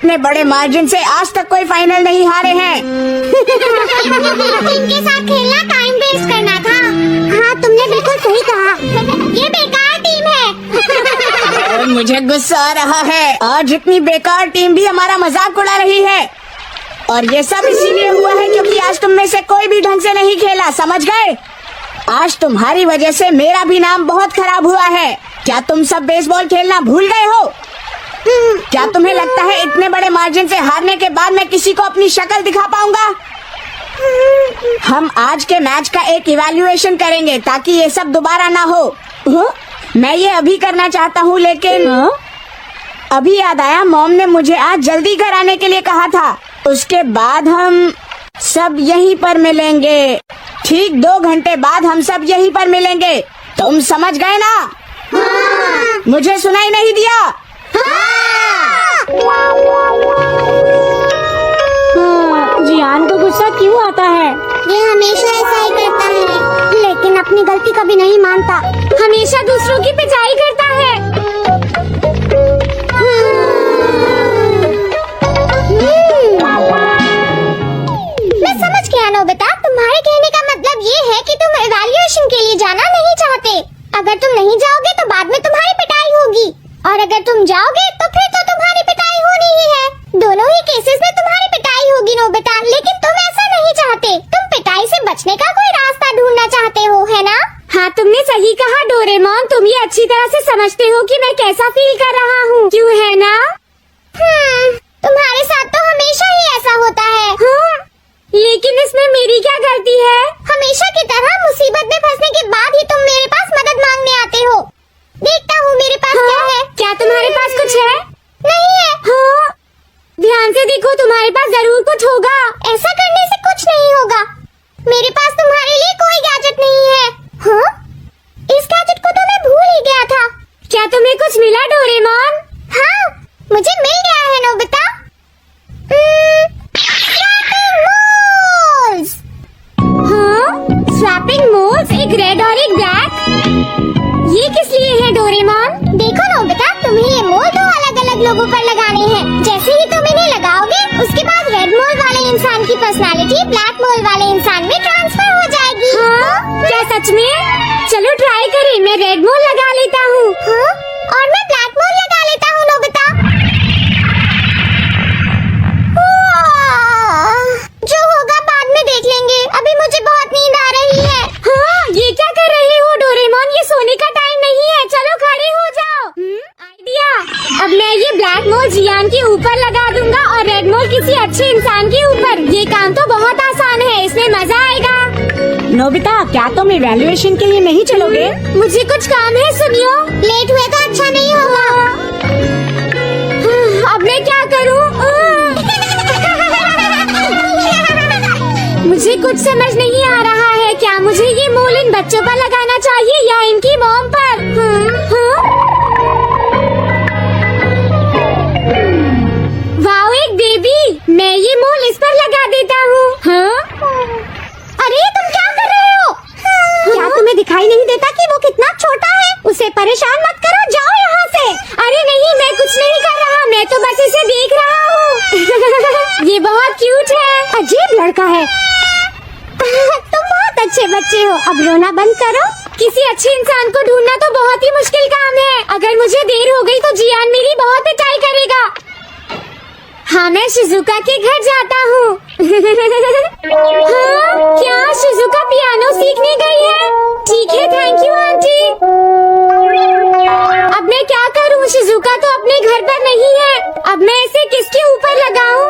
इतने बड़े मार्जिन से आज तक कोई फाइनल नहीं हारे हैं। इनके साथ खेलना टाइम वेस्ट करना था। हाँ, तुमने बिल्कुल सही कहा। ये बेकार टीम है। मुझे गुस्सा आ रहा है। आज इतनी बेकार टीम भी हमारा मजाक उड़ा रही है। और ये सब इसीलिए हुआ है क्योंकि आज तुम में से कोई भी ढंग से नहीं खेला, समझ गए? आज तुम्हारी वजह से मेरा भी नाम बहुत खराब हुआ है। क्या तुम सब बेसबॉल खेलना भूल गए हो? क्या तुम्हें लगता है इतने बड़े मार्जिन से हारने के बाद मैं किसी को अपनी शक्ल दिखा पाऊंगा? हम आज के मैच का एक इवैल्यूएशन करेंगे ताकि ये सब दोबारा ना हो। मैं ये अभी करना चाहता हूँ, लेकिन अभी याद आया मॉम ने मुझे आज जल्दी घर आने के लिए कहा था। उसके बाद हम सब यहीं पर मिलेंगे। ठीक 2 घंटे बाद हम सब यहीं पर मिलेंगे। तुम समझ गए ना? हाँ। मुझे सुनाई नहीं दिया? जियान को गुस्सा क्यों आता है? ये हमेशा ऐसा ही करता है, लेकिन अपनी गलती कभी नहीं मानता। हमेशा दूसरों की पिटाई करता है। मैं समझ गया नोबिता, तुम्हारे कहने का मतलब ये है कि तुम इवैल्यूएशन के लिए जाना नहीं चाहते। अगर तुम नहीं जाओगे तो बाद में तुम्हारी पिटाई होगी, और अगर तुम जाओगे तो फिर तो तुम्हारी पिटाई होनी ही है। दोनों ही केसेस में तुम्हारी पिटाई होगी नोबिता, लेकिन तुम ऐसा नहीं चाहते। तुम पिटाई से बचने का कोई रास्ता ढूंढना चाहते हो, है ना? हाँ, तुमने सही कहा डोरेमोन। तुम ये अच्छी तरह से समझते हो कि मैं कैसा फील कर रहा हूँ, क्यों है ना? तुम्हारे साथ तो हमेशा ही ऐसा होता है। हाँ, लेकिन इसमें मेरी क्या गलती है? हमेशा की तरह मुसीबत में फंसने के बाद ही तुम मेरे पास मदद मांगने आते हो। देखता हूँ मेरे पास हाँ? क्या है। क्या तुम्हारे पास कुछ है? नहीं है। हाँ, ध्यान से देखो, तुम्हारे पास जरूर कुछ होगा। ऐसा करने से कुछ नहीं होगा। मेरे पास तुम्हारे लिए कोई गैजेट नहीं है। हाँ? इस गैजेट को तो मैं भूल ही गया था। क्या तुम्हें कुछ मिला डोरेमोन? हाँ, मुझे मिल गया है नोबिता। स्वैपिंग मोल्स, एक रेड और एक ब्लैक। ये किस लिए है डोरेमोन? देखो नोबिता, तुम्हें ये मोल 2 अलग-अलग लोगों पर लगाने हैं। जैसे ही तुम इन्हें लगाओगे, उसके बाद रेड मोल वाले इंसान की पर्सनालिटी ब्लैक मोल वाले इंसान में ट्रांसफर हो जाएगी। हाँ? क्या सच में? चलो ट्राई करें। मैं रेड मोल लगा लेता हूँ। हाँ? और मैं ब्लैक मोल लगा लेता हूँ नोबिता। जो होगा बाद में देख लेंगे। अभी मुझे बहुत नींद आ रही है। हाँ, ये क्या कर रहे हो डोरेमोन? ये सोने का टाइम नहीं है। चलो खड़े हो जाओ। आइडिया। अब मैं ये ब्लैक मोल जियान के ऊपर लगा दूंगा और रेड मोल किसी अच्छे इंसान के ऊपर। ये काम तो बहुत आसान है, इसमें मजा आएगा। नोबिता, क्या तुम इवैल्यूएशन के लिए नहीं चलोगे? मुझे कुछ काम है, सुनियो। लेट हुए तो अच्छा नहीं होगा। अब मैं क्या करूँ? मुझे कुछ समझ नहीं आ रहा है। क्या मुझे ये मोल इन बच्चों पर लगाना चाहिए या इनकी मॉम पर? वाओ, एक बेबी। मैं ये मोल इस पर लगा देता हूँ। अरे तुम क्या कर रहे हो? क्या तुम्हें दिखाई नहीं देता कि वो कितना छोटा है? उसे परेशान मत करो, जाओ यहाँ से। अरे नहीं, मैं कुछ नहीं कर रहा। मैं तो बस इसे देख रहा हूँ। ये बहुत क्यूट है। अजीब लड़का है। तुम बहुत अच्छे बच्चे हो। अब रोना बंद करो। किसी अच्छे इंसान को ढूंढना तो बहुत ही मुश्किल काम है। अगर मुझे देर हो गई तो जियान मेरी बहुत पिटाई करेगा। हाँ, मैं शिजुका के घर जाता हूँ। हाँ, क्या शिजुका पियानो सीखने गई है? ठीक है, थैंक यू आंटी। अब मैं क्या करूँ? शिजुका तो अपने घर पर नहीं है। अब मैं इसे किसके ऊपर लगाऊं?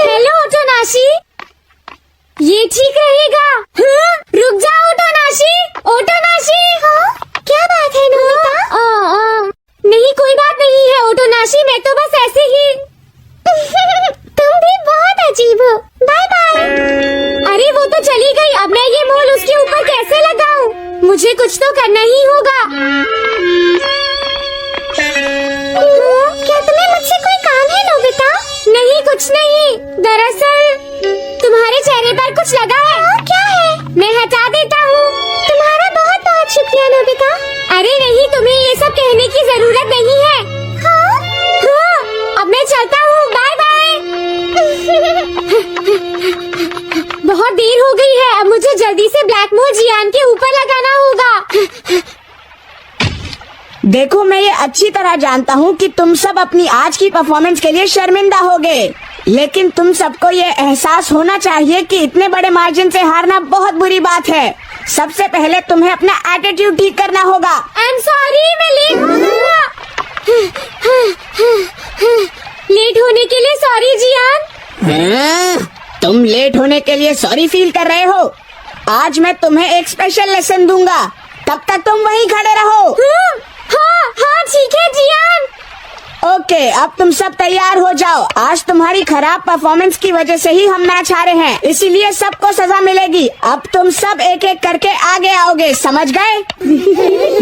हेलो ओटोनाशी, ये ठीक रहेगा। हाँ? रुक जाओ ओटोनाशी। ओटोनाशी। हाँ? क्या बात है नोबिता? नहीं, कोई बात नहीं है ओटोनाशी, मैं तो बस ऐसे ही। तुम भी बहुत अजीब हो। Bye bye. अरे वो तो चली गई। अब मैं ये मोल उसके ऊपर कैसे लगाऊं? मुझे कुछ तो करना ही होगा। क्या तुम्हें मुझसे कोई काम है नोबिता? नहीं, कुछ नहीं। दरअसल तुम्हारे चेहरे पर कुछ लगा है। क्या है? मैं हटा देता हूँ। तुम्हारा बहुत बहुत शुक्रिया नोबिता। अरे नहीं, तुम्हें ये सब कहने की जरूरत नहीं है। हाँ? हाँ, मुझे जल्दी से ब्लैक मोल जियान के ऊपर लगाना होगा। देखो मैं ये अच्छी तरह जानता हूँ कि तुम सब अपनी आज की परफॉर्मेंस के लिए शर्मिंदा होगे, लेकिन तुम सबको ये एहसास होना चाहिए कि इतने बड़े मार्जिन से हारना बहुत बुरी बात है। सबसे पहले तुम्हें अपना एटीट्यूड ठीक करना होगा। आई एम सॉरी, मैं लेट हो गया। लेट होने के लिए सॉरी जियान। तुम लेट होने के लिए सॉरी फील कर रहे हो? आज मैं तुम्हें एक स्पेशल लेसन दूंगा, तब तक तुम वहीं खड़े रहो। हाँ ठीक है जियान। ओके, अब तुम सब तैयार हो जाओ। आज तुम्हारी खराब परफॉर्मेंस की वजह से ही हम मैच हारे हैं, इसीलिए सबको सजा मिलेगी। अब तुम सब एक एक करके आगे आओगे, समझ गए?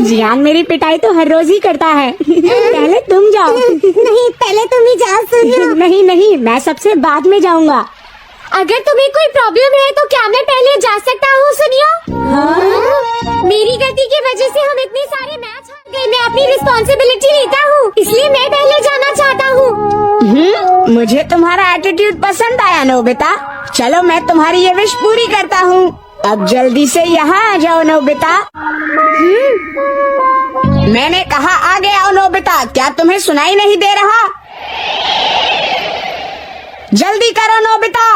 जियान मेरी पिटाई तो हर रोज ही करता है। पहले तुम जाओ। नहीं, पहले तुम ही जाओ। सुनो, नहीं, मैं सबसे बाद में जाऊंगा। अगर तुम्हें कोई प्रॉब्लम है तो क्या मैं पहले जा सकता हूँ? सुनियो, मेरी गलती की वजह से हम इतने सारे मैच हार गए। मैं अपनी रिस्पॉन्सिबिलिटी लेता हूँ, इसलिए मैं पहले जाना चाहता हूँ। मुझे तुम्हारा एटीट्यूड पसंद आया नोबिता। चलो मैं तुम्हारी ये विश पूरी करता हूँ। अब जल्दी से यहाँ आ जाओ नोबिता। मैंने कहा आगे आओ नोबिता, क्या तुम्हें सुनाई नहीं दे रहा? जल्दी करो नोबिता।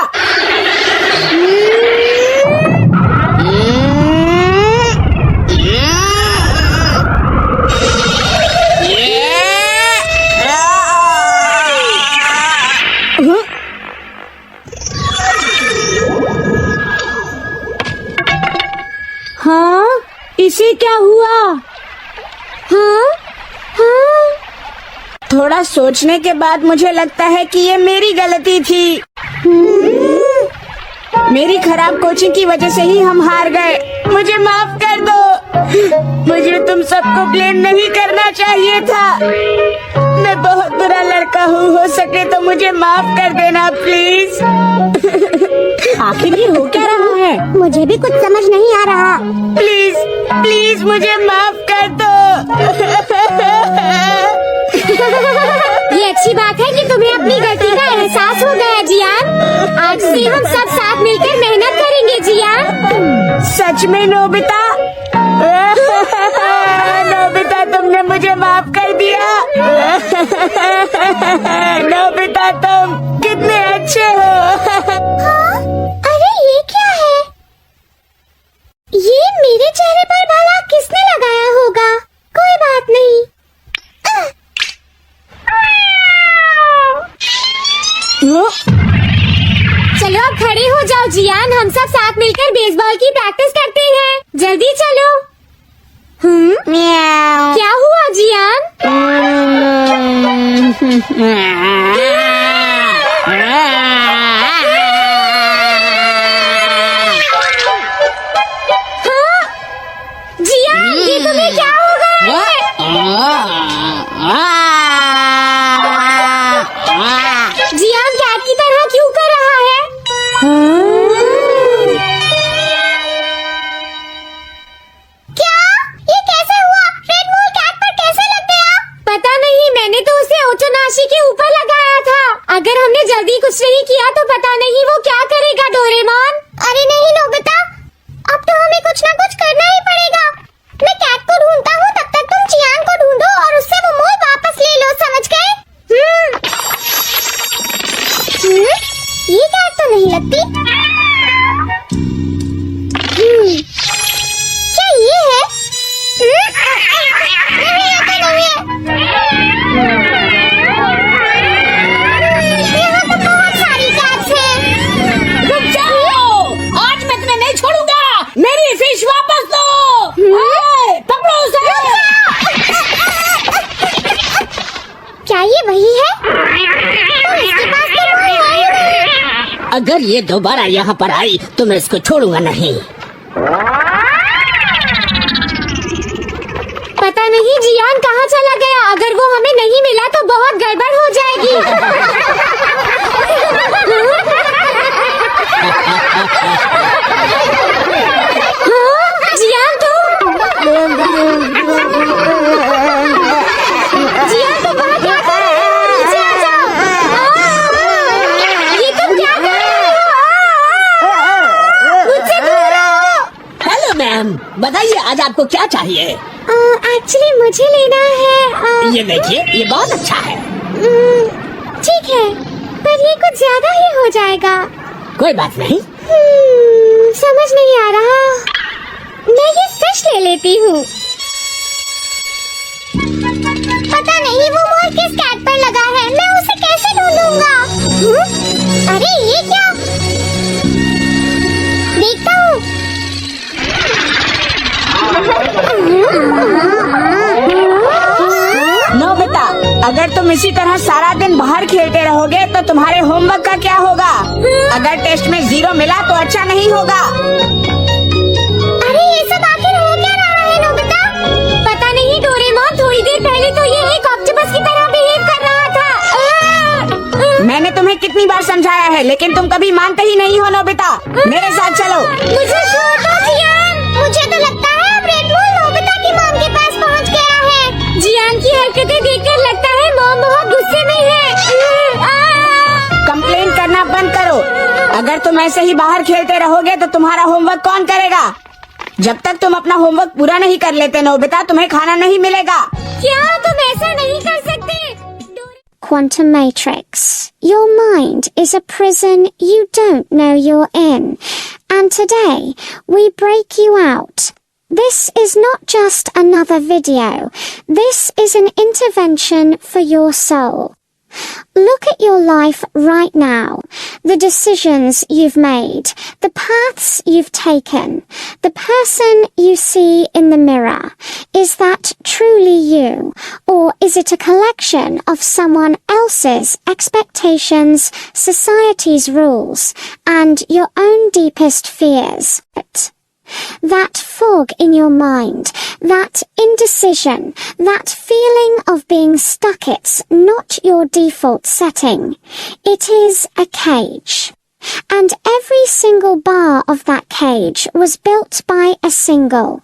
हाँ, इसे क्या हुआ? हाँ, थोड़ा सोचने के बाद मुझे लगता है कि ये मेरी गलती थी। मेरी खराब कोचिंग की वजह से ही हम हार गए। मुझे माफ कर दो। मुझे तुम सबको ब्लेम नहीं करना चाहिए था। मैं बहुत बुरा लड़का हूँ, हो सके तो मुझे माफ कर देना प्लीज। आखिर ये हो क्या रहा है? मुझे भी कुछ समझ नहीं आ रहा। प्लीज प्लीज मुझे माफ कर दो। ये अच्छी बात है कि तुम्हें अपनी गलती का एहसास हो गया जियान। आज से हम सब साथ मिलकर मेहनत करेंगे जियान। सच में नोबिता? नोबिता तुमने मुझे माफ कर दिया। नोबिता तुम कितने अच्छे हो। अरे ये क्या है? ये मेरे चेहरे पर भला किसने लगाया होगा? कोई बात नहीं। चलो अब खड़े हो जाओ जियान, हम सब साथ मिलकर बेसबॉल की प्रैक्टिस करते हैं। जल्दी चलो। क्या हुआ जियान? जियान, ये तुम्हें क्या हो गया है? जियान कैट की तरह क्यों कर रहा है? क्या? ये कैसे हुआ? रेड मोल कैट पर कैसे लग गया? पता नहीं, मैंने तो उसे ओचोनाशी के ऊपर लगाया था। अगर हमने जल्दी कुछ नहीं किया तो पता नहीं वो क्या करेगा डोरेमोन। अरे नहीं नोबिता, अब तो हमें कुछ ना कुछ करना ही पड़ेगा। मैं कैट को ढूंढता हूँ, तब तक तुम जियान को ढूंढो और उससे वो मोल वापस ले लो, समझ गए? ये कैट तो नहीं लगती। क्या ये है? नहीं, ये तो नहीं है। यहाँ तो बहुत सारी कैट्स हैं। रुक जाओ, आज मैं तुम्हें नहीं छोड़ूंगा। मेरी फिश वापस दो। पकड़ो उसे। क्या ये वही है? तो इसके पास तो मोल है ही नहीं। अगर ये दोबारा यहाँ पर आई तो मैं इसको छोड़ूंगा नहीं। पता नहीं जियान कहाँ चला गया। अगर वो हमें नहीं मिला तो बहुत गड़बड़ हो जाएगी। जियान तुम वहाँ क्या कर रहे हो? नीचे आ जाओ। ये तुम क्या कर रहे हो? मुझसे दूर रहो। क्या चाहिए? एक्चुअली मुझे लेना है ये देखिए, ये बहुत अच्छा है। ठीक है, पर ये कुछ ज्यादा ही हो जाएगा। कोई बात नहीं। समझ नहीं आ रहा। मैं ये फिश ले लेती हूँ। पता नहीं वो मोर किस कैट पर लगा है, मैं उसे कैसे ढूंढूंगा? अरे ये क्या? देखता हूँ। नोबिता, अगर तुम इसी तरह सारा दिन बाहर खेलते रहोगे तो तुम्हारे होमवर्क का क्या होगा? अगर टेस्ट में 0 मिला तो अच्छा नहीं होगा। अरे ये सब आखिर हो क्या रहा है नोबिता? पता नहीं डोरेमोन, थोड़ी देर पहले तो ये एक ऑक्टोपस की तरह बिहेव कर रहा था। मैंने तुम्हें कितनी बार समझाया है, लेकिन तुम कभी मानते ही नहीं हो। नोबिता, मेरे साथ चलो। मुझे छोड़ दो जियान। मुझे तो लगता है अब रेड बुल नोबिता की मॉम के पास पहुंच गया है। जियान की हरकतें देखकर लगता है मॉम बहुत गुस्से में है। कंप्लेन करना बंद करो। अगर तुम ऐसे ही बाहर खेलते रहोगे तो तुम्हारा होमवर्क कौन करेगा? जब तक तुम अपना होमवर्क पूरा नहीं कर लेते नोबिता, तुम्हें खाना नहीं मिलेगा। क्या तुम ऐसा नहीं कर सकते? Quantum Matrix. Your mind is a prison you don't know you're in. And today, we break you out. This is not just another video. This is an intervention for your soul. Look at your life right now. The decisions you've made, the paths you've taken, the person you see in the mirror. Is that truly you? Or is it a collection of someone else's expectations, society's rules, and your own deepest fears? That fog in your mind, that indecision, that feeling of being stuck, it's not your default setting. It is a cage. And every single bar of that cage was built by a single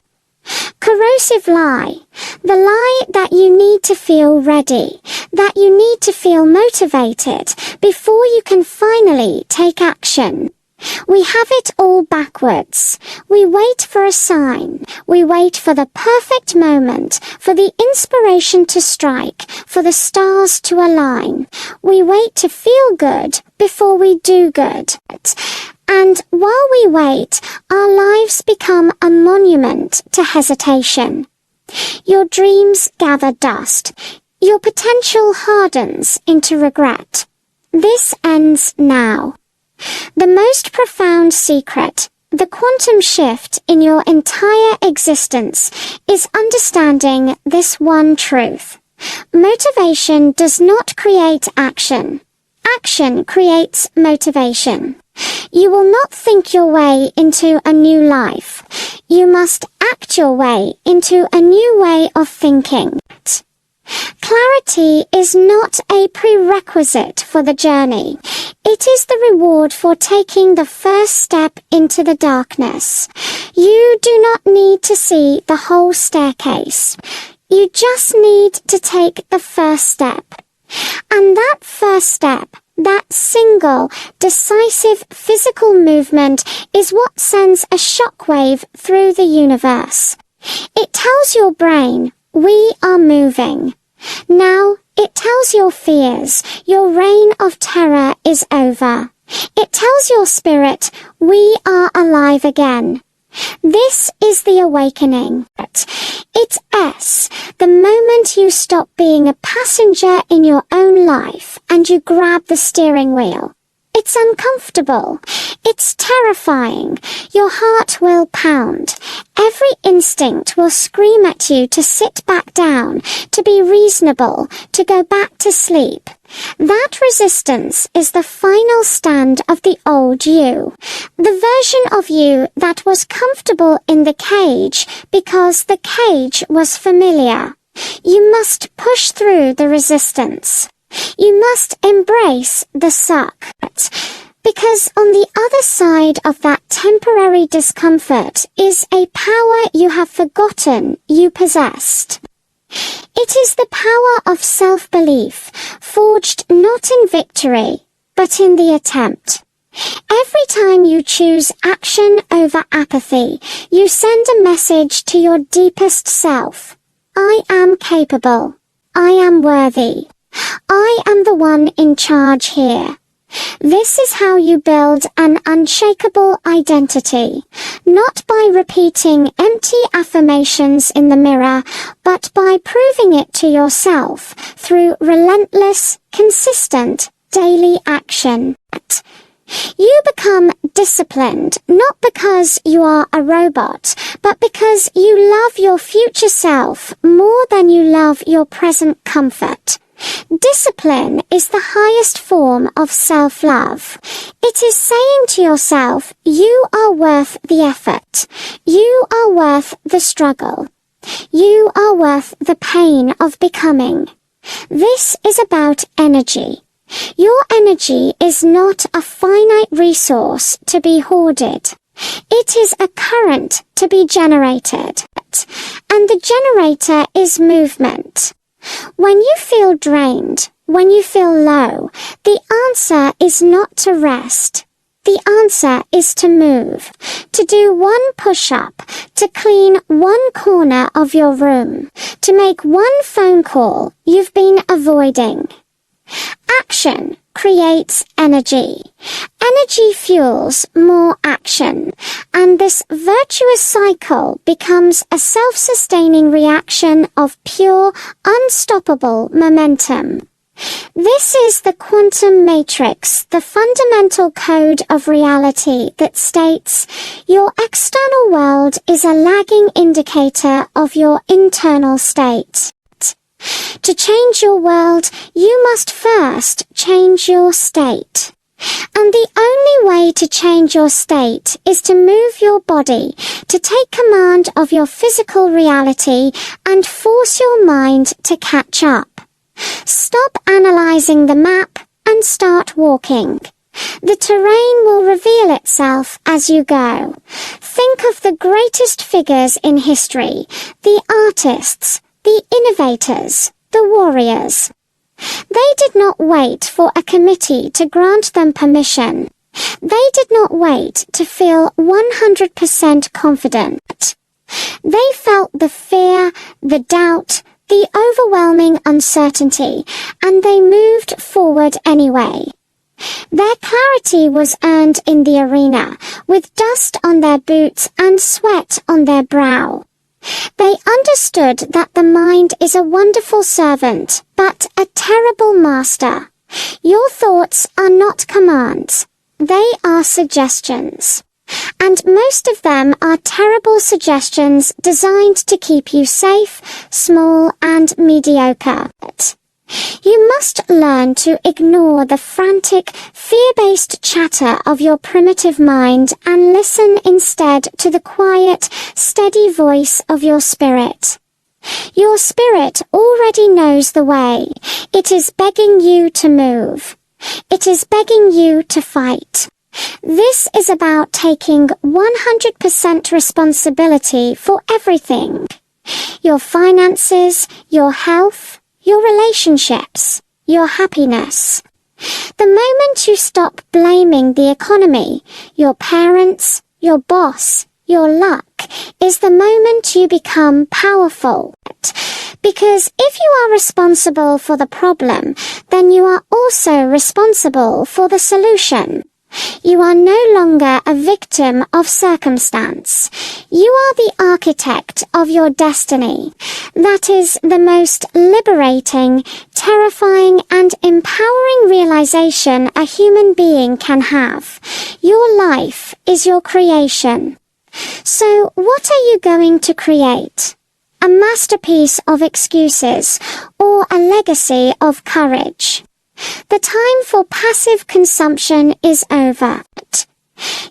corrosive lie. The lie that you need to feel ready, that you need to feel motivated before you can finally take action. We have it all backwards. We wait for a sign. We wait for the perfect moment, for the inspiration to strike, for the stars to align. We wait to feel good before we do good. And while we wait, our lives become a monument to hesitation. Your dreams gather dust. Your potential hardens into regret. This ends now. The most profound secret, the quantum shift in your entire existence, is understanding this one truth. Motivation does not create action. Action creates motivation. You will not think your way into a new life. You must act your way into a new way of thinking. Clarity is not a prerequisite for the journey. It is the reward for taking the first step into the darkness. You do not need to see the whole staircase. You just need to take the first step. And that first step, that single, decisive physical movement is what sends a shockwave through the universe. It tells your brain, we are moving. Now, it tells your fears, your reign of terror is over. It tells your spirit, we are alive again. This is the awakening. It's S, the moment you stop being a passenger in your own life and you grab the steering wheel. It's uncomfortable. It's terrifying. Your heart will pound. Every instinct will scream at you to sit back down, to be reasonable, to go back to sleep. That resistance is the final stand of the old you. The version of you that was comfortable in the cage because the cage was familiar. You must push through the resistance. You must embrace the suck. Because on the other side of that temporary discomfort is a power you have forgotten you possessed. It is the power of self-belief, forged not in victory, but in the attempt. Every time you choose action over apathy, you send a message to your deepest self. I am capable. I am worthy. I am the one in charge here. This is how you build an unshakable identity, not by repeating empty affirmations in the mirror, but by proving it to yourself through relentless, consistent, daily action. You become disciplined, not because you are a robot, but because you love your future self more than you love your present comfort. Discipline is the highest form of self-love. It is saying to yourself, you are worth the effort. You are worth the struggle. You are worth the pain of becoming. This is about energy. Your energy is not a finite resource to be hoarded. It is a current to be generated. And the generator is movement. When you feel drained, when you feel low, the answer is not to rest. The answer is to move, to do one push-up, to clean one corner of your room, to make one phone call you've been avoiding. Action creates energy. Energy fuels more action, and this virtuous cycle becomes a self-sustaining reaction of pure, unstoppable momentum. This is the quantum matrix, the fundamental code of reality that states your external world is a lagging indicator of your internal state. To change your world, you must first change your state. And the only way to change your state is to move your body, to take command of your physical reality and force your mind to catch up. Stop analyzing the map and start walking. The terrain will reveal itself as you go. Think of the greatest figures in history, the artists, the innovators, the warriors. They did not wait for a committee to grant them permission. They did not wait to feel 100% confident. They felt the fear, the doubt, the overwhelming uncertainty, and they moved forward anyway. Their clarity was earned in the arena, with dust on their boots and sweat on their brow. They understood that the mind is a wonderful servant, but a terrible master. Your thoughts are not commands. They are suggestions. And most of them are terrible suggestions designed to keep you safe, small, and mediocre. You must learn to ignore the frantic, fear-based chatter of your primitive mind and listen instead to the quiet, steady voice of your spirit. Your spirit already knows the way. It is begging you to move. It is begging you to fight. This is about taking 100% responsibility for everything. Your finances, your health, your relationships, your happiness. The moment you stop blaming the economy, your parents, your boss, your luck, is the moment you become powerful. Because if you are responsible for the problem, then you are also responsible for the solution. You are no longer a victim of circumstance. You are the architect of your destiny. That is the most liberating, terrifying, and empowering realization a human being can have. Your life is your creation. So, what are you going to create? A masterpiece of excuses or a legacy of courage? The time for passive consumption is over.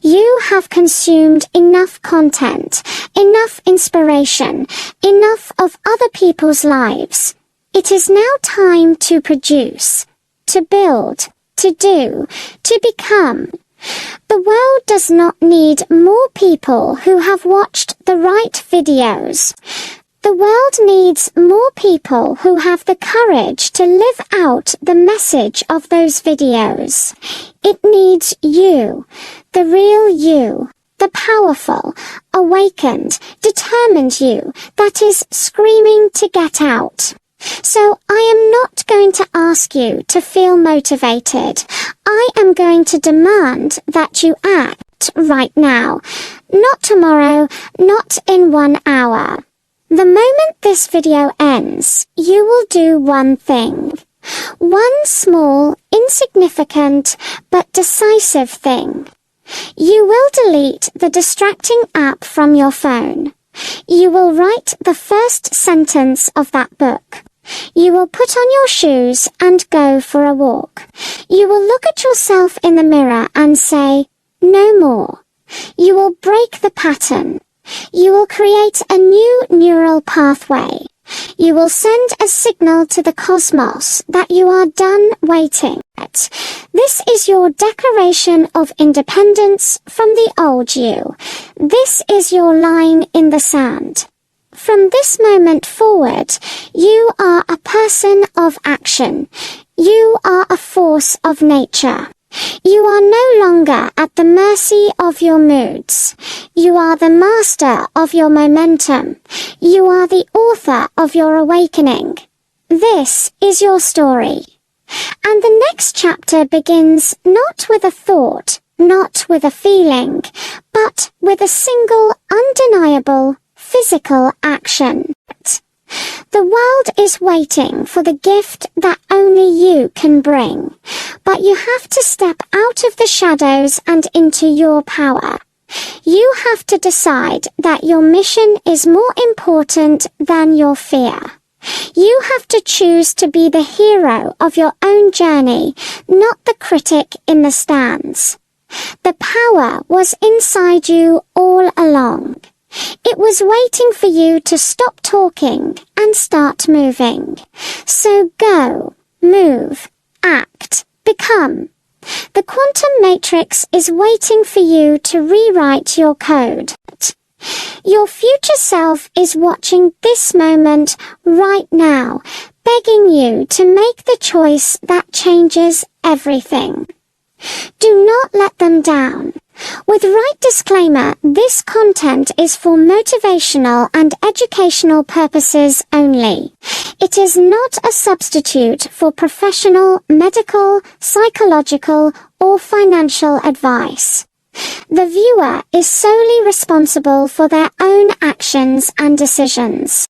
You have consumed enough content, enough inspiration, enough of other people's lives. It is now time to produce, to build, to do, to become. The world does not need more people who have watched the right videos. The world needs more people who have the courage to live out the message of those videos. It needs you, the real you, the powerful, awakened, determined you that is screaming to get out. So I am not going to ask you to feel motivated. I am going to demand that you act right now. Not tomorrow, not in 1 hour. The moment this video ends, you will do one thing. One small, insignificant, but decisive thing. You will delete the distracting app from your phone. You will write the first sentence of that book. You will put on your shoes and go for a walk. You will look at yourself in the mirror and say, "No more." You will break the pattern. You will create a new neural pathway. You will send a signal to the cosmos that you are done waiting. This is your declaration of independence from the old you. This is your line in the sand. From this moment forward, you are a person of action. You are a force of nature. You are no longer at the mercy of your moods. You are the master of your momentum. You are the author of your awakening. This is your story. And the next chapter begins not with a thought, not with a feeling, but with a single undeniable physical action. The world is waiting for the gift that only you can bring, but you have to step out of the shadows and into your power. You have to decide that your mission is more important than your fear. You have to choose to be the hero of your own journey, not the critic in the stands. The power was inside you all along. It was waiting for you to stop talking and start moving. So go, move, act, become. The quantum matrix is waiting for you to rewrite your code. Your future self is watching this moment right now, begging you to make the choice that changes everything. Do not let them down. With right disclaimer, this content is for motivational and educational purposes only. It is not a substitute for professional, medical, psychological, or financial advice. The viewer is solely responsible for their own actions and decisions.